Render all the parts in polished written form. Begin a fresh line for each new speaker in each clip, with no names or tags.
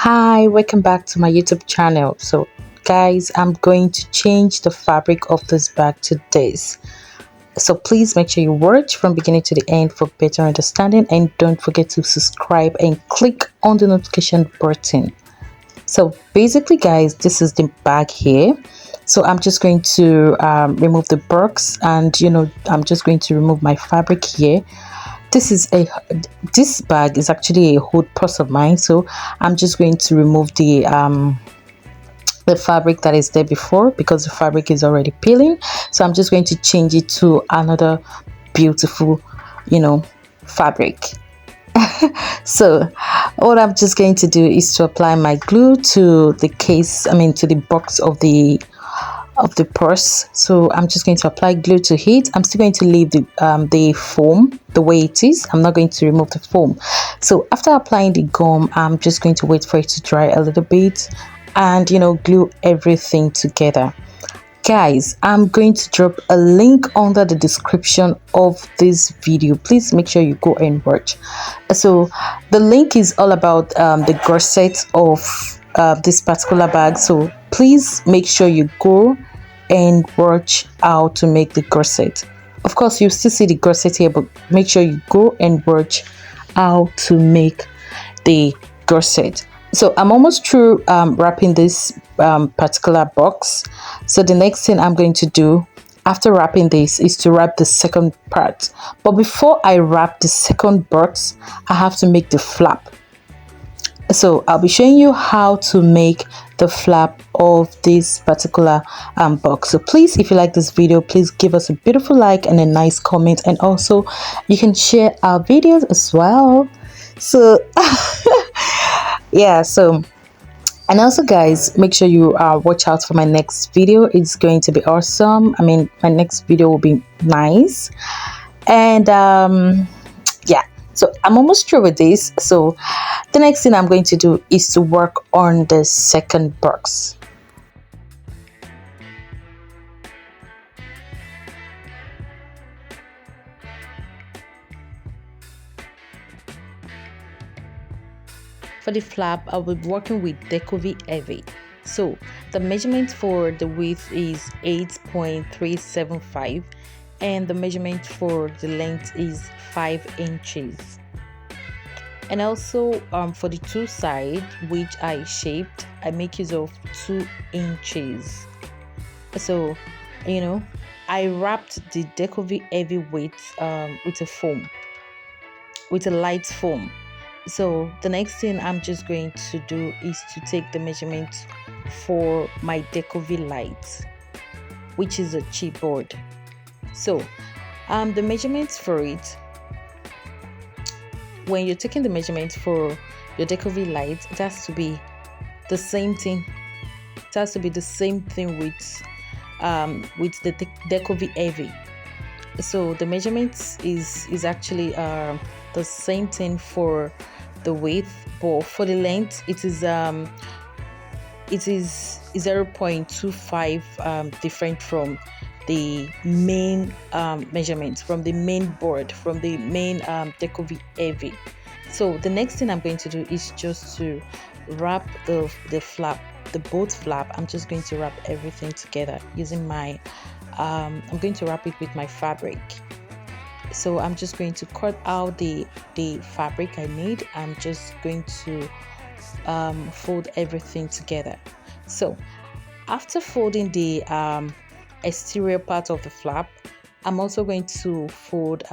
Hi, welcome back to my YouTube channel. So guys, I'm going to change the fabric of this bag to this. So please make sure you watch from beginning to the end for better understanding, and don't forget to subscribe and click on the notification button. So basically guys, this is the bag here. So I'm just going to remove the box, and I'm just going to remove my fabric here. This bag is actually a old purse of mine, so I'm just going to remove the fabric that is there before, because the fabric is already peeling. So I'm just going to change it to another beautiful fabric. So what I'm just going to do is to apply my glue to the case, to the box of the purse. So I'm just going to apply glue to it. I'm still going to leave the foam the way it is. I'm not going to remove the foam. So after applying the gum, I'm just going to wait for it to dry a little bit and glue everything together. Guys, I'm going to drop a link under the description of this video. Please make sure you go and watch. So the link is all about the corset of this particular bag, so please make sure you go and watch how to make the corset. Of course, you still see the corset here, but make sure you go and watch how to make the corset. So I'm almost through wrapping this particular box. So the next thing I'm going to do after wrapping this is to wrap the second part. But before I wrap the second box, I have to make the flap. So I'll be showing you how to make the flap of this particular box. So please, if you like this video, please give us a beautiful like and a nice comment, and also you can share our videos as well. So yeah, so and also guys, make sure you watch out for my next video. It's going to be awesome. My next video will be nice. And yeah, so I'm almost through with this. So the next thing I'm going to do is to work on the second box. For the flap, I will be working with Deco-V Heavy. So the measurement for the width is 8.375 and the measurement for the length is 5 inches. And also for the two sides which I shaped, I make use of 2 inches. So I wrapped the Deco-V Heavy with a foam, with a light foam. So the next thing I'm just going to do is to take the measurement for my Deco-V light, which is a chipboard. So the measurements for it, when you're taking the measurement for your Deco-V light, it has to be the same thing. It has to be the same thing with the Deco-V Heavy. So the measurements is actually the same thing for the width, but for the length it is 0.25 different from the main measurements, from the main board, from the main Deco-V Heavy. So the next thing I'm going to do is just to wrap the flap, the both flap. I'm just going to wrap everything together using my I'm going to wrap it with my fabric. So I'm just going to cut out the fabric I need. I'm just going to fold everything together. So after folding the exterior part of the flap, I'm also going to fold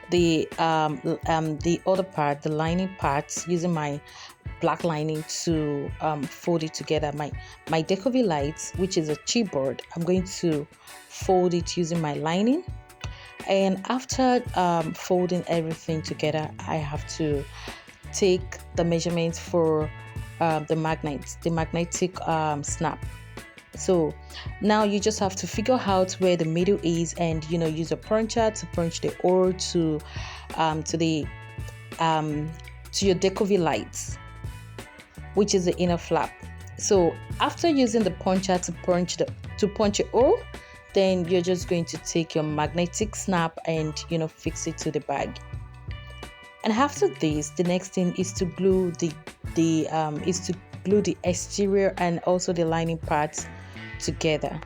the other part, the lining part, using my black lining to fold it together. My Deco-V lights, which is a chipboard, I'm going to fold it using my lining. And after folding everything together, I have to take the measurements for the magnetic snap. So now you just have to figure out where the middle is, and use a puncher to punch the hole to your Deco-V lights, which is the inner flap. So after using the puncher to punch a hole, then you're just going to take your magnetic snap and fix it to the bag. And after this, the next thing is to glue the exterior and also the lining parts together.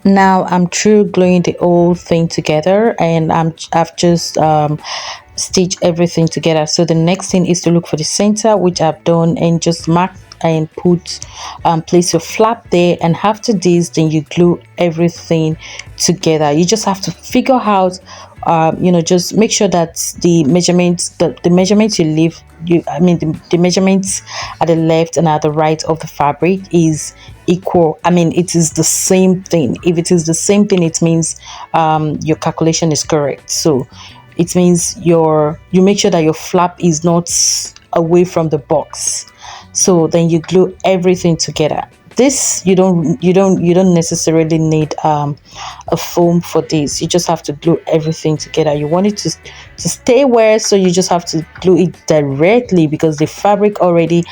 Now I'm through gluing the whole thing together, and I've just stitched everything together. So the next thing is to look for the center, which I've done, and just mark and put place your flap there. And after this, then you glue everything together. You just have to figure out just make sure that the measurements you leave you I mean the measurements at the left and at the right of the fabric is equal. I mean, it is the same thing. If it is the same thing, it means your calculation is correct. So it means you make sure that your flap is not away from the box. So then you glue everything together. This you don't necessarily need a foam for this. You just have to glue everything together. You want it to stay where, so you just have to glue it directly, because the fabric already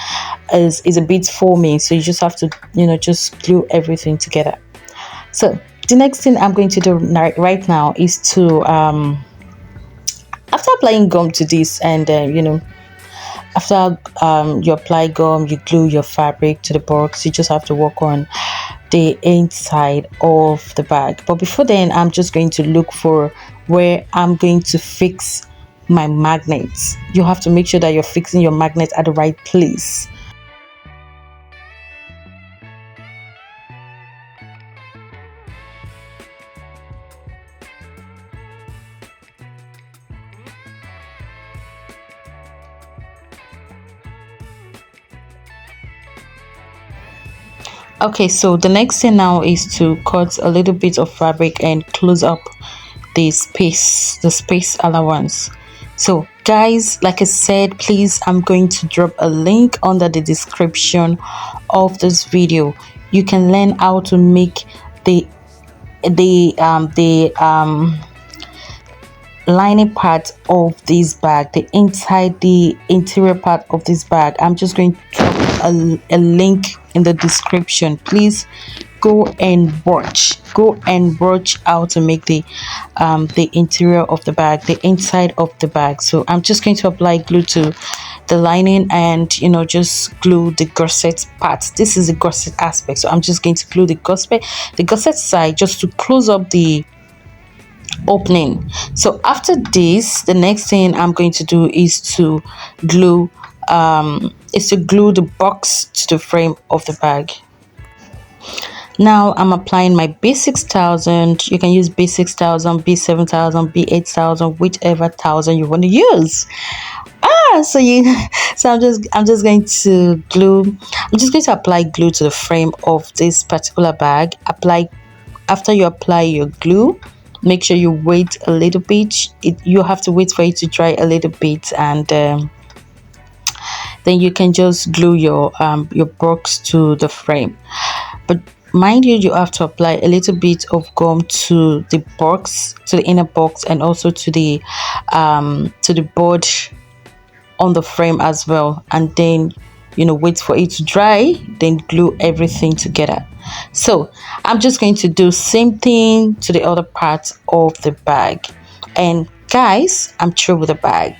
is a bit foamy. So you just have to just glue everything together. So the next thing I'm going to do right now is to after applying gum to this, and after you apply gum, you glue your fabric to the box. You just have to work on the inside of the bag. But before then, I'm just going to look for where I'm going to fix my magnets. You have to make sure that you're fixing your magnet at the right place. Okay, so the next thing now is to cut a little bit of fabric and close up the space allowance. So guys, like I said, please, I'm going to drop a link under the description of this video. You can learn how to make the lining part of this bag, the interior part of this bag. I'm just going to drop a link in the description. Please go and watch how to make the interior of the bag, the inside of the bag. So I'm just going to apply glue to the lining, and just glue the gusset part. This is the gusset aspect, so I'm just going to glue the gusset side, just to close up the opening. So after this, the next thing I'm going to do is to glue the box to the frame of the bag. Now I'm applying my B6000. You can use B6000, B7000, B8000, whichever thousand you want to use. So I'm just going to apply glue to the frame of this particular bag. After you apply your glue, make sure you wait a little bit. You have to wait for it to dry a little bit, and then you can just glue your box to the frame. But mind you have to apply a little bit of gum to the box, to the inner box, and also to the board on the frame as well, and then wait for it to dry, then glue everything together. So I'm just going to do same thing to the other parts of the bag. And guys, I'm through with the bag.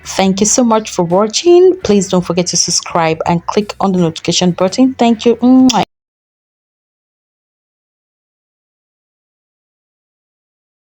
Thank you so much for watching. Please don't forget to subscribe and click on the notification button. Thank you.